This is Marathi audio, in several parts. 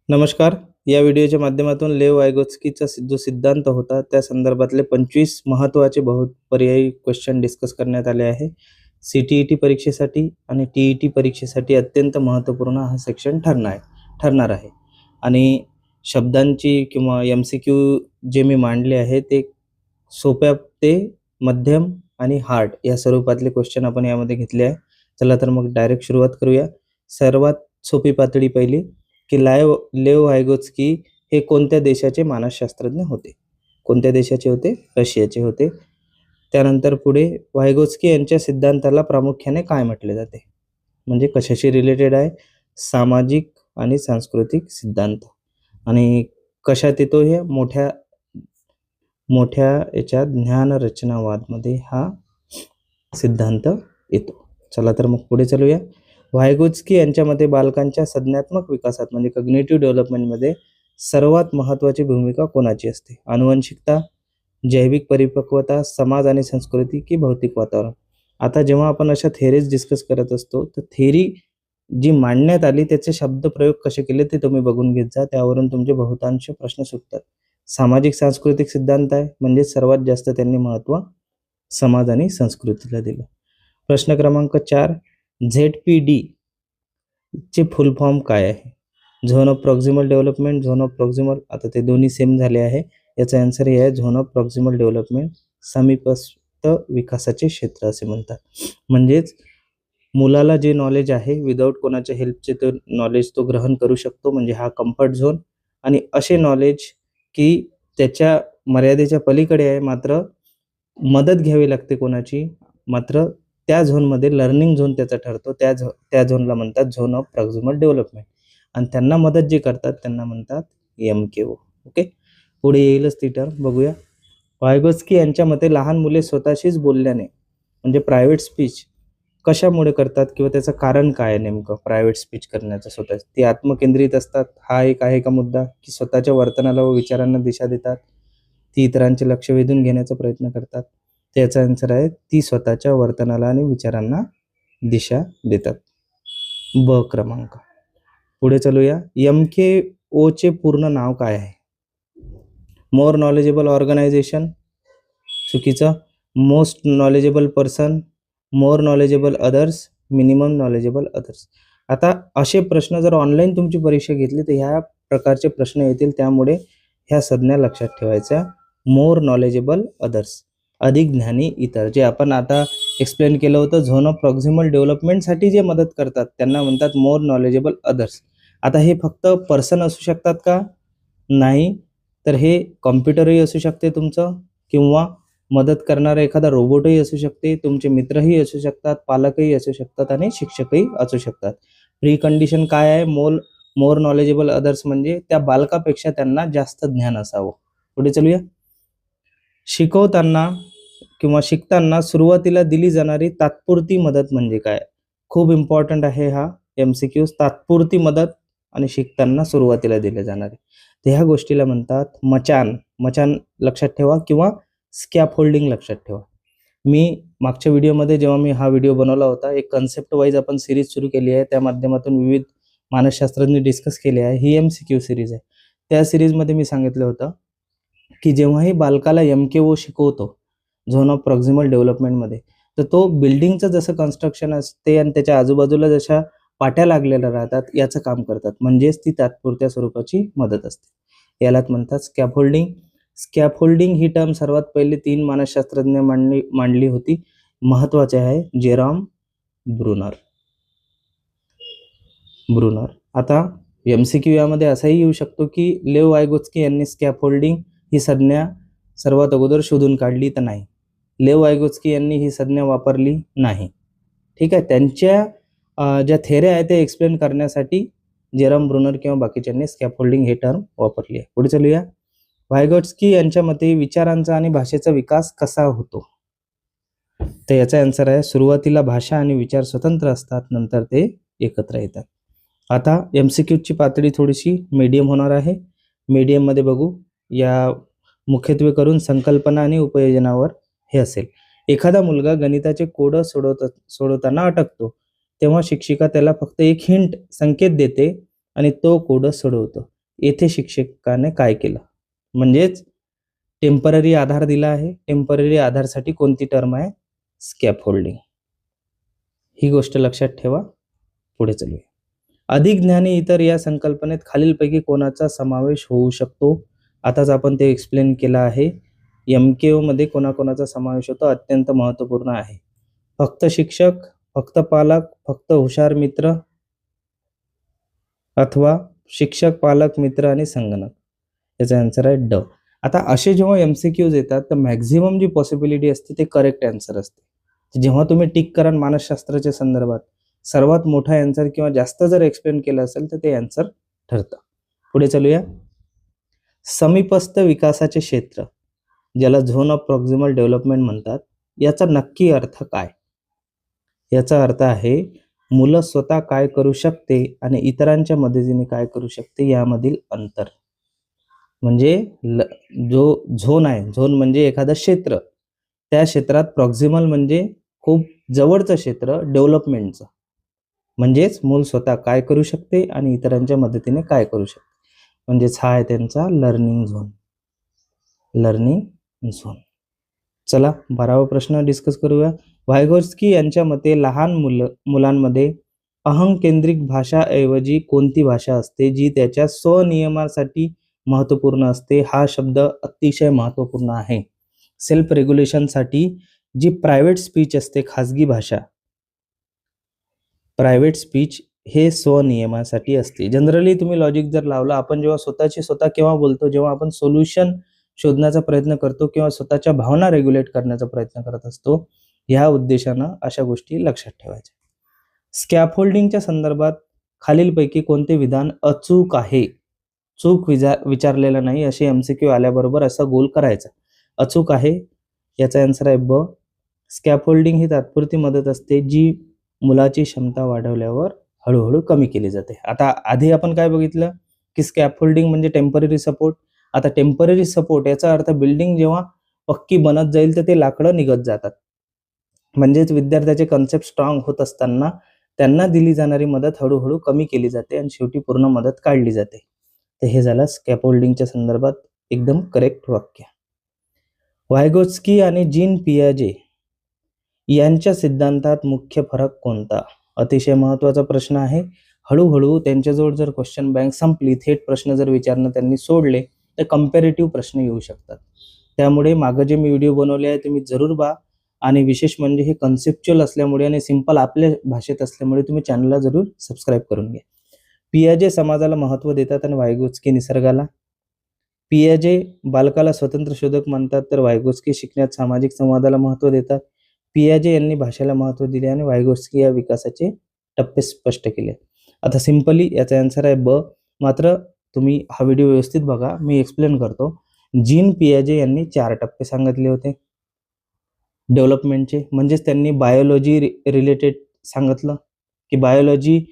नमस्कार. या व्हिडिओच्या माध्यमातून लेव वायगोत्स्कीचा जो सिद्धांत होता त्या संदर्भातले 25 महत्त्वाचे बहुपर्यायी क्वेश्चन डिस्कस करण्यात आले आहे. CTET परीक्षेसाठी आणि TET परीक्षेसाठी अत्यंत महत्त्वपूर्ण हा सेक्शन ठरणार आहे. आणि शब्दांची किंवा MCQ जे मी मांडले आहे ते सोप्या ते मध्यम आणि हार्ड या स्वरूपातले क्वेश्चन आपण यामध्ये घेतले आहे. चला तर मग डायरेक्ट सुरुवात करूया. सर्वात सोपी पातळी पहिली की लेव वायगोत्स्की हे कोणत्या देशाचे मानसशास्त्रज्ञ होते? कोणत्या देशाचे होते? रशियाचे होते. त्यानंतर पुढे वायगोत्स्की यांच्या सिद्धांताला प्रामुख्याने काय म्हटले जाते? म्हणजे कशाशी रिलेटेड आहे? सामाजिक आणि सांस्कृतिक सिद्धांत. आणि कशात येतो? हे मोठ्या याच्यात ज्ञानरचनावादमध्ये हा सिद्धांत येतो. चला तर मग पुढे चलूया. वायगोत्स्की यांच्या मते बालकांच्या संज्ञात्मक विकासात म्हणजे कॉग्निटिव्ह डेव्हलपमेंटमध्ये सर्वात महत्त्वाची भूमिका कोणाची असते? आनुवंशिकता, जैविक परिपक्वता, समाज आणि संस्कृती की भौतिक वातावरण? आता जेव्हा आपण अशा थेरीज डिस्कस करत असतो तर थेरी जी मांडण्यात आली त्याचे शब्दप्रयोग कसे केले ते तुम्ही बघून घेत जा. त्यावरून तुमचे बहुतांश प्रश्न सुटतात. सामाजिक सांस्कृतिक सिद्धांत आहे म्हणजे सर्वात जास्त त्यांनी महत्त्व समाज आणि संस्कृतीला दिलं. प्रश्न क्रमांक 4, ZPD चे फुल फॉर्म काय आहे? Zone of proximal development, zone of proximal, आता ते दोन्ही सेम झाले आहे. याचा आन्सर हे आहे झोन ऑफ प्रॉक्सिमल डेव्हलपमेंट, समीपस्थ विकासाचे क्षेत्र असे म्हणतात. म्हणजेच मुलाला जे नॉलेज आहे विदाऊट कोणाच्या हेल्पचे तो नॉलेज तो ग्रहण करू शकतो, म्हणजे हा कम्फर्ट झोन. आणि असे नॉलेज की त्याच्या मर्यादेच्या पलीकडे आहे, मात्र मदत घ्यावी लागते कोणाची, मात्र त्या झोनमध्ये लर्निंग झोन त्याचा ठरतो. त्या झोनला म्हणतात झोन ऑफ प्रॉक्सिमल डेव्हलपमेंट. आणि त्यांना मदत जे करतात त्यांना म्हणतात MKO. ओके, पुढे येईलच ती टर्म, बघूया. वायगोत्स्की यांच्या मते लहान मुले स्वतःशीच बोलल्याने म्हणजे प्रायव्हेट स्पीच कशामुळे करतात किंवा त्याचं कारण काय आहे नेमकं प्रायव्हेट स्पीच करण्याचं? स्वतः ती आत्मकेंद्रित असतात, हा एक आहे का मुद्दा? की स्वतःच्या वर्तनाला व विचारांना दिशा देतात, ती इतरांचे लक्ष वेधून घेण्याचा प्रयत्न करतात? त्याचा आन्सर आहे ती स्वतःच्या वर्तनाला आणि विचारांना दिशा देतात. ब क्रमांक. पुढे चलूया. MKO चे पूर्ण नाव काय आहे? मोर नॉलेजेबल ऑर्गनायझेशन, चुकीचं. Most knowledgeable person, more knowledgeable others, minimum knowledgeable others. आता असे प्रश्न जर ऑनलाईन तुमची परीक्षा घेतली तर ह्या प्रकारचे प्रश्न येतील, त्यामुळे ह्या संज्ञा लक्षात ठेवायच्या. मोर नॉलेजेबल अदर्स, अधिक ज्ञानी इतर, जे आपण आता एक्सप्लेन केलं होतं झोन ऑफ प्रॉक्सिमल डेव्हलपमेंटसाठी जे मदत करतात त्यांना म्हणतात मोर नॉलेजेबल अदर्स. आता हे फक्त पर्सन असू शकतात का? नाही. तर हे कॉम्प्युटरही असू शकते तुमचं, किंवा मदत करणारा एखादा रोबोटही असू शकते, तुमचे मित्रही असू शकतात, पालकही असू शकतात आणि शिक्षकही असू शकतात. प्री कंडिशन काय आहे? मोर नॉलेजेबल अदर्स म्हणजे त्या बालकापेक्षा त्यांना जास्त ज्ञान असावं. पुढे चलूया. शिकवताना किंवा शिकताना सुरुवातीला दिली जाणारी तात्पुरती मदत म्हणजे काय? खूप इम्पॉर्टंट आहे हा MCQ. तात्पुरती मदत आणि शिकताना सुरुवातीला दिले जाणारे, तर ह्या गोष्टीला म्हणतात मचान लक्षात ठेवा, किंवा स्कॅफोल्डिंग लक्षात ठेवा. मी मागच्या व्हिडिओमध्ये जेव्हा मी हा व्हिडिओ बनवला होता, एक कन्सेप्ट वाईज आपण सिरीज सुरू केली आहे, त्या माध्यमातून विविध मानसशास्त्रज्ञ डिस्कस केले आहे. ही MCQ सिरीज आहे. त्या सिरीजमध्ये मी सांगितलं होतं की जेव्हाही बालकाला MKO शिकवतो झोन ऑफ प्रॉक्सिमल डेव्हलपमेंटमध्ये, तर तो बिल्डिंगचं जसं कन्स्ट्रक्शन असते आणि त्याच्या आजूबाजूला जशा पाट्या लागलेल्या राहतात याचं काम करतात, म्हणजेच ती तात्पुरत्या स्वरूपाची मदत असते. यालाच म्हणतात स्कॅफोल्डिंग. स्कॅफोल्डिंग ही टर्म सर्वात पहिले 3 मानसशास्त्रज्ञ मांडली होती. महत्वाचे आहे जेरॉम ब्रुनर. आता MCQ यामध्ये असाही येऊ शकतो की लेव वायगोत्स्की यांनी स्कॅफोल्डिंग ही संज्ञा सर्वात अगोदर शोधून काढली, तर नाही. लेव वायगोत्स्की यांनी ही संज्ञा वापरली नाही. ठीक आहे, त्यांच्या ज्या थेऱ्या आहेत ते एक्सप्लेन करण्यासाठी जेरॉम ब्रुनर किंवा बाकीच्यांनी स्कॅफोल्डिंग हे टर्म वापरली आहे. पुढे चलूया. वायगोत्स्की यांच्या मते विचारांचा आणि भाषेचा विकास कसा होतो? तर याचा आन्सर आहे सुरुवातीला भाषा आणि विचार स्वतंत्र असतात, नंतर ते एकत्र येतात. आता MCQ ची पातळी थोडीशी मीडियम होणार आहे. मीडियम मध्ये बघू, या मुख्यत्वे करून संकल्पना आणि उपयोजनावर हे असेल. एखादा मुलगा गणिताचे कोड सोडवताना अटकतो, तेव्हा शिक्षिका त्याला फक्त एक हिंट संकेत देते आणि तो कोड सोडवतो. येथे शिक्षकाने काय केलं, म्हणजेच टेम्पररी आधार दिला आहे. टेम्पररी आधारसाठी कोणती टर्म आहे, स्कॅफोल्डिंग. ही गोष्ट लक्षात ठेवा. पुढे चलूया. अधिक ज्ञानी इतर या संकल्पनेत खालीलपैकी कोणाचा समावेश होऊ शकतो. आताच आपण ते एक्सप्लेन केलं आहे. MKO मध्ये कोणाकोणाचा समावेश होतो अत्यंत महत्त्वपूर्ण आहे. फक्त शिक्षक, फक्त पालक, फक्त हुशार मित्र, अथवा शिक्षक, पालक, मित्र आणि संगणक. याचा आन्सर आहे ड. आता असे जेव्हा MCQs येतात तर मॅक्झिमम जी पॉसिबिलिटी असते ते करेक्ट आन्सर असते. जेव्हा तुम्ही टिक करा मानसशास्त्राच्या संदर्भात सर्वात मोठा आन्सर किंवा जास्त जर एक्सप्लेन केलं असेल तर ते आन्सर ठरतं. पुढे चलूया. समीपस्थ विकासाचे क्षेत्र, ज्याला झोन ऑफ प्रॉक्सिमल डेव्हलपमेंट म्हणतात, याचा नक्की अर्थ काय. याचा अर्थ आहे मुलं स्वतः काय करू शकते आणि इतरांच्या मदतीने काय करू शकते यामधील अंतर. म्हणजे जो झोन आहे, झोन म्हणजे एखादं क्षेत्र, त्या क्षेत्रात प्रॉक्सिमल म्हणजे खूप जवळचं क्षेत्र डेव्हलपमेंटचं, म्हणजेच मूल स्वतः काय करू शकते आणि इतरांच्या मदतीने काय करू शकते, म्हणजेच हा आहे त्यांचा लर्निंग झोन. Learning zone. चला 12वा प्रश्न डिस्कस करूया. वायगोत्स्की यांच्या मते लहान मुलांमध्ये अहंकेंद्रिक भाषाऐवजी कोणती भाषा असते जी त्याच्या स्वनियमासाठी महत्त्वपूर्ण असते. हा शब्द अतिशय महत्त्वपूर्ण आहे. सेल्फ रेग्युलेशनसाठी जी प्रायव्हेट स्पीच असते, खाजगी भाषा, प्रायव्हेट स्पीच हे स्वनियमासाठी असते. जनरली तुम्ही लॉजिक जर लावलं, आपण जेव्हा स्वतःची स्वतः केव्हा बोलतो, जेव्हा आपण सोल्युशन शोधण्याचा प्रयत्न करतो किंवा स्वतःच्या भावना रेग्युलेट करण्याचा प्रयत्न करत असतो. ह्या उद्देशानं अशा गोष्टी लक्षात ठेवायच्या. स्कॅफोल्डिंगच्या संदर्भात खालीलपैकी कोणते विधान अचूक आहे. चूक विचारलेलं नाही, असे MCQ आल्याबरोबर असा गोल करायचा. अचूक आहे याचा आन्सर आहे ब. स्कॅफोल्डिंग ही तात्पुरती मदत असते जी मुलाची क्षमता वाढवल्यावर हळूहळू कमी केली जाते. आता आधी आपण काय बघितलं की स्कॅफोल्डिंग म्हणजे टेम्पररी सपोर्ट. आता टेम्पररी सपोर्ट याचा अर्थ बिल्डिंग जेव्हा पक्की बनत जाईल तर ते लाकडं निघत जातात, म्हणजेच विद्यार्थ्याचे कन्सेप्ट स्ट्रॉंग होत असताना त्यांना दिली जाणारी मदत हळूहळू कमी केली जाते आणि शेवटी पूर्ण मदत काढली जाते. तर हे झालं स्कॅफोल्डिंगच्या संदर्भात एकदम करेक्ट वाक्य. वायगोत्स्की आणि जीन पियाजे यांच्या सिद्धांतात मुख्य फरक कोणता. अतिशय महत्त्वाचा प्रश्न आहे. हळूहळू त्यांच्याजवळ जर क्वेश्चन बँक संपली, थेट प्रश्न जर विचारणं त्यांनी सोडले तर कंपॅरेटिव्ह प्रश्न येऊ शकतात. त्यामुळे मागं जे मी व्हिडिओ बनवले आहे तुम्ही जरूर पहा. आणि विशेष म्हणजे हे कन्सेप्च्युअल असल्यामुळे आणि सिंपल आपल्या भाषेत असल्यामुळे तुम्ही चॅनलला जरूर सबस्क्राईब करून घ्या. पियाजे समाजाला महत्त्व देतात आणि वायगोत्स्की निसर्गाला. पियाजे बालकाला स्वतंत्र शोधक मानतात तर वायगोत्स्की शिकण्यात सामाजिक संवादाला महत्त्व देतात. पियाजे यांनी भाषेला महत्त्व दिले आणि वायगोत्स्की या विकासाचे टप्पे स्पष्ट केले. आता सिंपली याचा आन्सर आहे ब. मात्र तुम्ही हा व्हिडिओ व्यवस्थित बघा, मी एक्सप्लेन करतो. जीन पियाजे यांनी 4 टप्पे सांगितले होते डेव्हलपमेंटचे, म्हणजेच त्यांनी बायोलॉजी रिलेटेड सांगितलं की बायोलॉजी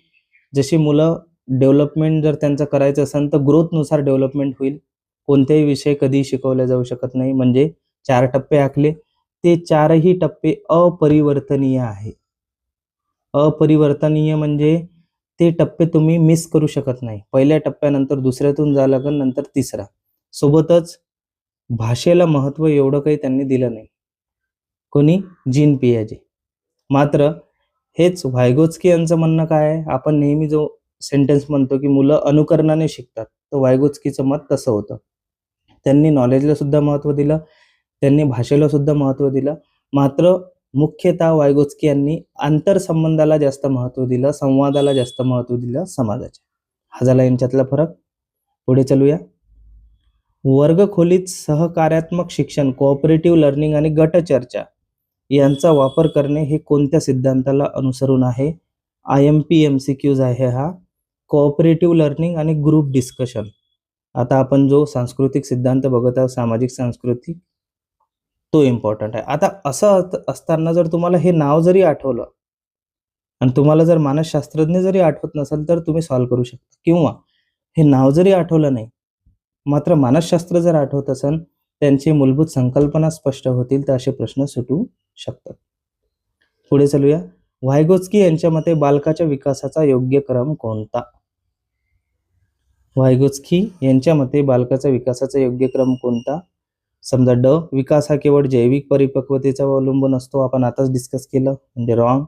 जशी मुलं डेव्हलपमेंट जर त्यांचं करायचं असेल तर ग्रोथनुसार डेव्हलपमेंट होईल. कोणतेही विषय कधी शिकवले जाऊ शकत नाही, म्हणजे 4 टप्पे आखले. ते 4ही टप्पे अपरिवर्तनीय आहे. अपरिवर्तनीय म्हणजे ते टप्पे तुम्ही मिस करू शकत नाही. पहिल्या टप्प्यानंतर दुसऱ्यातून जावं लागेल, नंतर तिसरा. सोबतच भाषेला महत्त्व एवढं काही त्यांनी दिलं नाही. कोणी? जीन पियाजे. मात्र हेच वायगोत्स्की यांचं म्हणणं काय आहे, आपण नेहमी जो सेंटेन्स म्हणतो की मुलं अनुकरणाने शिकतात, तर वायगोत्स्कीचं मत तसं होतं. त्यांनी नॉलेजला सुद्धा महत्त्व दिलं, त्यांनी भाषेला सुद्धा महत्त्व दिलं. मात्र मुख्यतः वायगोत्स्की यांनी आंतरसंबंधाला जास्त महत्त्व दिलं, संवादाला जास्त महत्त्व दिलं समाजाच्या. हा झाला यांच्यातला फरक. पुढे चलूया. वर्गखोलीत सहकार्यात्मक शिक्षण, कोऑपरेटिव्ह लर्निंग आणि गट चर्चा यांचा वापर करणे हे कोणत्या सिद्धांताला अनुसरून आहे. IMP MCQs आहे हा. कोऑपरेटिव्ह लर्निंग आणि ग्रुप डिस्कशन. आता आपण जो सांस्कृतिक सिद्धांत बघत आहोत, सामाजिक सांस्कृतिक, तो इम्पॉर्टंट आहे. आता असं असताना जर तुम्हाला हे नाव जरी आठवलं आणि तुम्हाला जर मानसशास्त्रज्ञ जरी आठवत नसेल तर तुम्ही सॉल्व्ह करू शकता, किंवा हे नाव जरी आठवलं नाही मात्र मानसशास्त्र जर आठवत असेल, त्यांची मूलभूत संकल्पना स्पष्ट होतील तर असे प्रश्न सुटू शकतात. पुढे चलूया. वायगोत्स्की यांच्या मते बालकाच्या विकासाचा योग्य क्रम कोणता. वायगोत्स्की यांच्या मते बालकाचा विकासाचा योग्य क्रम कोणता? समजा ड, विकास हा केवळ जैविक परिपक्वतेचा अवलंबून असतो, आपण आताच डिस्कस केलं, म्हणजे रॉंग.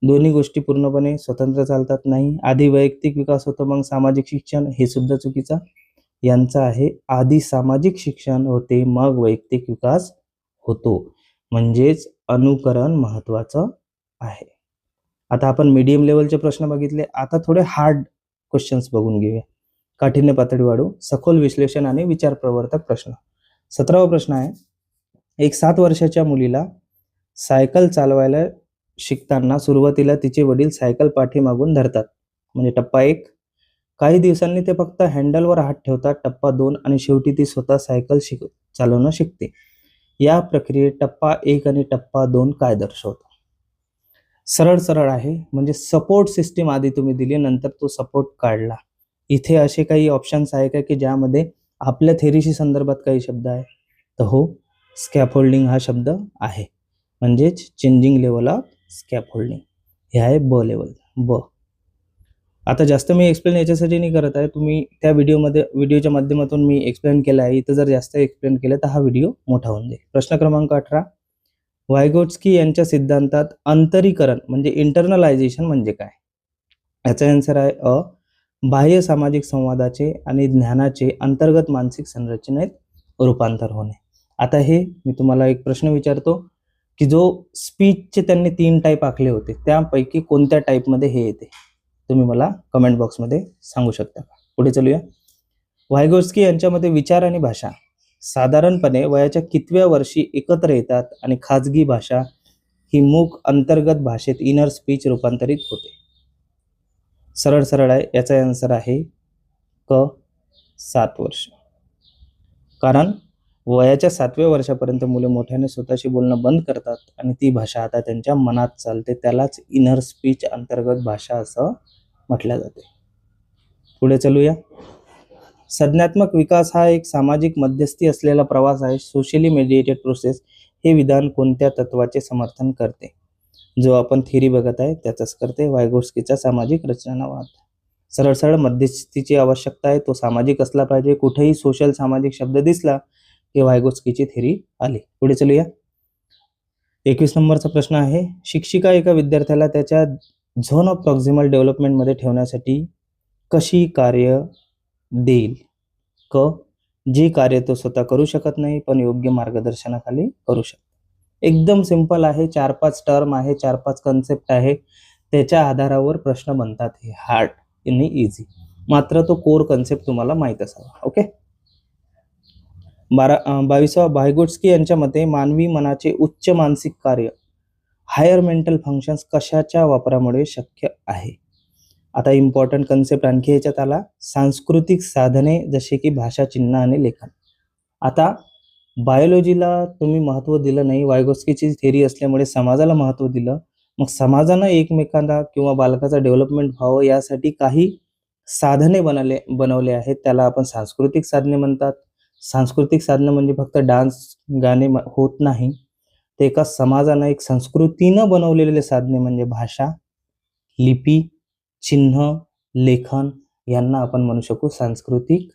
दोन्ही गोष्टी पूर्णपणे स्वतंत्र चालतात, नाही. आधी वैयक्तिक विकास होतो मग सामाजिक शिक्षण, हे सुद्धा चुकीचा. यांचा आहे आधी सामाजिक शिक्षण होते मग वैयक्तिक विकास होतो, म्हणजेच अनुकरण महत्वाचं आहे. आता आपण मीडियम लेवलचे प्रश्न बघितले, आता थोडे हार्ड क्वेश्चन्स बघून घेऊया. काठिण्य पातळी वाढू, सखोल विश्लेषण आणि विचार प्रवर्तक प्रश्न. 17वा प्रश्न आहे, एक 7 वर्षाच्या मुलीला सायकल चालवायला शिकताना सुरुवातीला तिचे वडील सायकल पाठीमागून धरतात, म्हणजे टप्पा 1. काही दिवसांनी ते फक्त हँडलवर हात ठेवतात, टप्पा 2. आणि शेवटी ती स्वतः सायकल चालवणं शिकते. या प्रक्रियेत टप्पा 1 आणि टप्पा 2 काय दर्शवतो? सरळ सरळ आहे, म्हणजे सपोर्ट सिस्टीम आधी तुम्ही दिली, नंतर तो सपोर्ट काढला. इथे असे काही ऑप्शन्स आहे का की ज्यामध्ये आपल्या थेरीशी संदर्भात काही शब्द आहे? तर हो, स्कॅफोल्डिंग हा शब्द आहे, म्हणजेच चेंजिंग लेवल ऑफ स्कॅफोल्डिंग. हे आहे ब लेवल, ब. आता जास्त मी एक्सप्लेन याच्यासाठी नाही करत आहे, तुम्ही त्या व्हिडिओच्या माध्यमातून मी एक्सप्लेन केलं आहे. इथं जर जास्त एक्सप्लेन केलं तर हा व्हिडिओ मोठा होऊन जाईल. प्रश्न क्रमांक 18, वायगोट्स्की यांच्या सिद्धांतात अंतरीकरण म्हणजे इंटरनलायझेशन म्हणजे काय? याचा आन्सर आहे अ, बाह्य सामाजिक संवादाचे आणि ज्ञानाचे अंतर्गत मानसिक संरचनेत रूपांतर होणे. आता हे मी तुम्हाला एक प्रश्न विचारतो की जो स्पीचचे त्यांनी 3 टाईप आखले होते, त्यापैकी कोणत्या टाईपमध्ये हे येते? तुम्ही मला कमेंट बॉक्समध्ये सांगू शकता. पुढे चलूया. वायगोट्स्की यांच्यामध्ये विचार आणि भाषा साधारणपणे वयाच्या कितव्या वर्षी एकत्र येतात आणि खाजगी भाषा ही मूक अंतर्गत भाषेत इनर स्पीच रूपांतरित होते? सरळ सरळ आहे, याचा आन्सर आहे क, 7 वर्ष. कारण वयाच्या 7व्या वर्षापर्यंत मुले मोठ्याने स्वतःशी बोलणं बंद करतात आणि ती भाषा आता त्यांच्या मनात चालते, त्यालाच इनर स्पीच अंतर्गत भाषा असं म्हटलं जाते. पुढे चलूया. संज्ञात्मक विकास हा एक सामाजिक मध्यस्थी असलेला प्रवास आहे, सोशली मेडिएटेड प्रोसेस. हे विधान कोणत्या तत्वाचे समर्थन करते? जो आपण थिअरी बघत आहे त्याचाच करते, वायगोट्स्कीचा सामाजिक रचनावाद. सरळ सरळ मध्यस्थीची आवश्यकता आहे, तो सामाजिक असला पाहिजे. कुठेही सोशल सामाजिक शब्द दिसला की वायगोट्स्कीची थिअरी आली. पुढे चलूया. 21 नंबरचा प्रश्न आहे, शिक्षिका एका विद्यार्थ्याला त्याच्या झोन ऑफ प्रॉक्सिमल डेव्हलपमेंटमध्ये ठेवण्यासाठी कशी कार्य देईल? क, जी कार्य तो स्वतः करू शकत नाही पण योग्य मार्गदर्शनाखाली करू शकतो. एकदम सिंपल आहे, 4-5 टर्म आहे, 4-5 कन्सेप्ट आहे, त्याच्या आधारावर प्रश्न बनतात. हे हार्ड आणि इझी, मात्र तो कोर कन्सेप्ट तुम्हाला माहित असावा. ओके. 22वा, वायगोट्स्की यांच्या मते मानवी मनाचे उच्च मानसिक कार्य हायर मेंटल फंक्शन्स कशाच्या वापरामुळे शक्य आहे? आता इम्पॉर्टंट कन्सेप्ट आणखी याच्यात आला, सांस्कृतिक साधने जसे की भाषा, चिन्ह आणि लेखन. आता बायोलॉजीला तुम्ही महत्त्व दिलं नाही, वायगोट्स्कीची थिअरी असल्यामुळे समाजाला महत्त्व दिलं. मग समाजानं एकमेकांना किंवा बालकाचा डेव्हलपमेंट व्हावं यासाठी काही साधने बनवले आहेत, त्याला आपण सांस्कृतिक साधने म्हणतात. सांस्कृतिक साधनं म्हणजे फक्त डान्स, गाणे होत नाही, ते एका समाजानं एक संस्कृतीनं बनवलेले साधने म्हणजे भाषा, लिपी, चिन्ह, लेखन यांना आपण म्हणू शकू सांस्कृतिक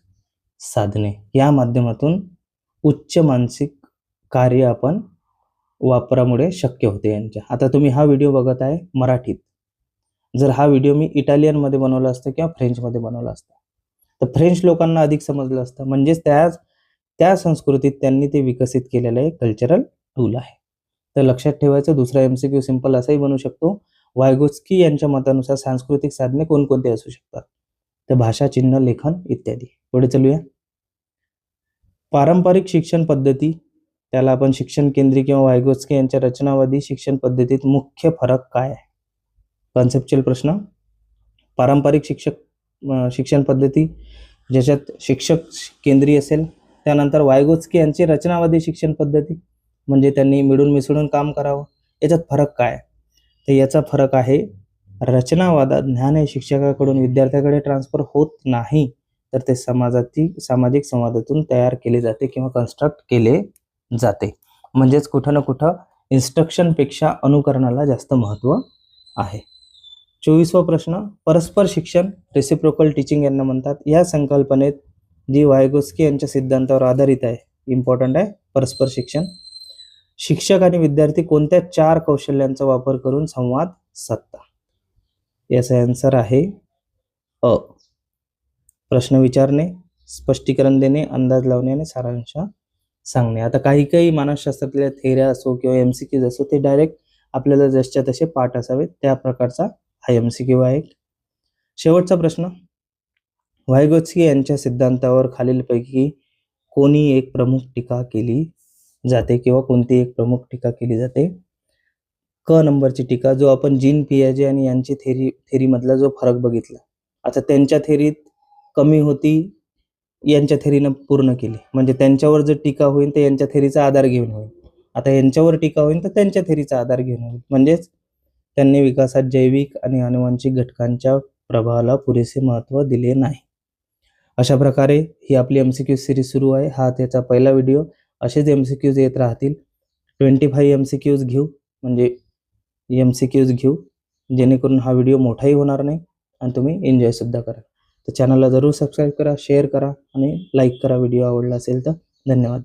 साधने. या माध्यमातून उच्च मानसिक कार्य आपण वापरामुळे शक्य होते यांच्या. आता तुम्ही हा व्हिडिओ बघत आहे मराठीत, जर हा व्हिडिओ मी इटालियनमध्ये बनवला असता किंवा फ्रेंचमध्ये बनवला असता तर फ्रेंच लोकांना अधिक समजलं असतं, म्हणजेच त्या संस्कृतीत त्यांनी ते विकसित केलेलं एक कल्चरल टूल आहे. तर लक्षात ठेवायचं. दुसरा MCQ सिंपल असाही बनू शकतो, वायगोट्स्की यांच्या मतानुसार सांस्कृतिक साधने कोणकोणते असू शकतात? तर भाषा, चिन्ह, लेखन इत्यादी. पुढे चलूया. पारंपरिक शिक्षण पद्धती, त्याला आपण शिक्षण केंद्री किंवा वायगोट्स्की यांच्या रचनावादी शिक्षण पद्धतीत मुख्य फरक काय आहे? कॉन्सेप्च्युअल प्रश्न. पारंपरिक शिक्षण पद्धती ज्याच्यात शिक्षक केंद्रीय असेल, त्यानंतर वायगोट्स्की यांची रचनावादी शिक्षण पद्धती म्हणजे त्यांनी मिळून मिसळून काम करावं. याच्यात फरक काय? तर याचा फरक आहे, रचनावादात ज्ञान हे शिक्षकाकडून विद्यार्थ्याकडे ट्रान्सफर होत नाही, तर ते सामाजिक संवादातून तयार केले जाते किंवा कन्स्ट्रक्ट केले जाते. म्हणजेच कुठं ना कुठं इन्स्ट्रक्शनपेक्षा अनुकरणाला जास्त महत्त्व आहे. 24वा प्रश्न, परस्पर शिक्षण रेसिप्रोकल टीचिंग यांना म्हणतात. या संकल्पनेत जी वायगोत्स्की यांच्या सिद्धांतावर आधारित आहे, इम्पॉर्टंट आहे परस्पर शिक्षण. शिक्षक आणि विद्यार्थी कोणत्या 4 कौशल्यांचा वापर करून संवाद साधतात? याचा आन्सर आहे अ. प्रश्न विचारणे, स्पष्टीकरण देणे, अंदाज लावणे आणि सारांश सांगणे. आता काही मानसशास्त्रातल्या थेऱ्या असो किंवा MCQs असो, ते डायरेक्ट आपल्याला जसच्या तसे पाठ असावेत, त्या प्रकारचा हा MCQ आहे. शेवटचा प्रश्न, वायगोत्स्की यांच्या सिद्धांतावर खालीलपैकी कोणी एक प्रमुख टीका केली जाते किंवा कोणती एक प्रमुख टीका केली जाते? क नंबरची टीका, जो आपण जीन पियाजे आणि यांची थेरी मधला जो फरक बघितला, आता त्यांच्या थेरीत कमी होती, यांच्या थेरीनं पूर्ण केली, म्हणजे त्यांच्यावर जर टीका होईल तर यांच्या थेरीचा आधार घेऊन होईल. आता यांच्यावर टीका होईल तर त्यांच्या थेरीचा आधार घेऊन होईल. म्हणजेच त्यांनी विकासात जैविक आणि आनुवंशिक घटकांच्या प्रभावाला पुरेसे महत्त्व दिले नाही. अशा प्रकारे ही आपली MCQ सिरीज सुरू आहे. हा त्याचा पहिला व्हिडिओ. असेच MCQs येत राहतील. 25 MCQs घेऊ, म्हणजे MCQs घेऊ, जेणेकरून हा व्हिडिओ मोठाही होणार नाही आणि तुम्ही एन्जॉय सुद्धा करा. तर चॅनलला जरूर सबस्क्राईब करा, शेअर करा आणि लाईक करा व्हिडिओ आवडला असेल तर. धन्यवाद.